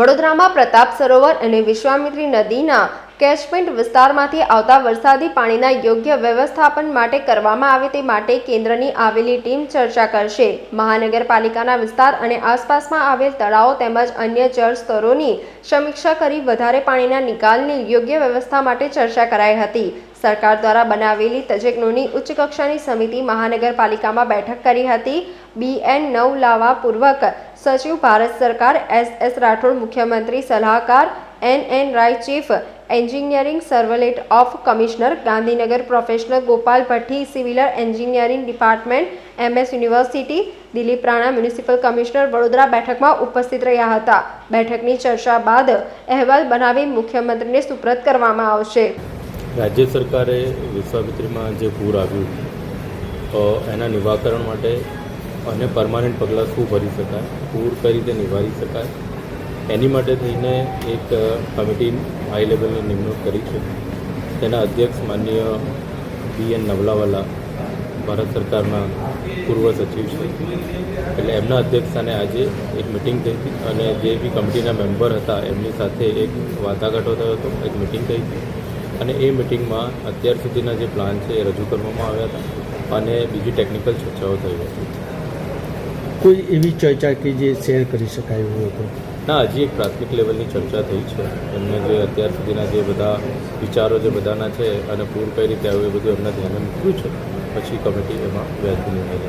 વડોદરામાં પ્રતાપ સરોવર અને વિશ્વામિત્રી નદીના કેચમેન્ટ વિસ્તારમાંથી આવતા વરસાદી પાણીના યોગ્ય વ્યવસ્થાપન માટે કરવામાં આવે તે માટે કેન્દ્રની આવેલી ટીમ ચર્ચા કરશે. મહાનગરપાલિકાના વિસ્તાર અને આસપાસમાં આવેલ તળાવો તેમજ અન્ય જળ સ્તરોની સમીક્ષા કરી વધારે પાણીના નિકાલની યોગ્ય વ્યવસ્થા માટે ચર્ચા કરાઈ હતી. સરકાર દ્વારા બનાવેલી તજજ્ઞોની ઉચ્ચ કક્ષાની સમિતિ મહાનગરપાલિકામાં બેઠક કરી હતી. BN નવલાવા પૂર્વક સચિવ ભારત સરકાર, SS રાઠોડ મુખ્યમંત્રી સલાહકાર, NN રાય ચીફ એન્જિનિયરિંગ સર્વેલેટ of commissioner, Gandhinagar professional Gopal Bhatti civil engineering department, MS university, Dilip Rana municipal commissioner Vadodara બેઠકમાં ઉપસ્થિત રહ્યા હતા. બેઠકની ચર્ચા બાદ અહેવાલ બનાવી મુખ્યમંત્રીને સુપ્રત કરવામાં આવશે. રાજ્ય સરકારે વિશ્વામિત્રીમાં જે પૂર આવ્યું તો એના નિવારણ માટે અને પરમાનન્ટ પગલાં શું ભરી શકાય, પૂર કઈ રીતે નિવારી શકાય, એની માટે થઈને એક કમિટી હાઈ લેવલની નિમણૂક કરી છે. તેના અધ્યક્ષ માનનીય BN નવલાવાલા ભારત સરકારના પૂર્વ સચિવ છે. એટલે એમના અધ્યક્ષસ્થાને આજે એક મિટિંગ થઈ હતી અને જે બી કમિટીના મેમ્બર હતા એમની સાથે એક વાટાઘાટો થયો હતો, એક મિટિંગ થઈ હતી અને એ મિટિંગમાં અત્યાર સુધીના જે પ્લાન છે એ રજૂ કરવામાં આવ્યા હતા અને બીજી ટેકનિકલ ચર્ચાઓ થઈ હતી. કોઈ એવી ચર્ચા કે જે શેર કરી શકાય એવું હતું? ના, હજી એક પ્રાથમિક લેવલની ચર્ચા થઈ છે. એમને જે અત્યાર સુધીના જે બધા વિચારો જે બધાના છે અને પૂર કઈ રીતે આવ્યું એ બધું એમના ધ્યાને મૂક્યું છે. પછી કમિટી એમાં વ્યાજબી નિર્ણય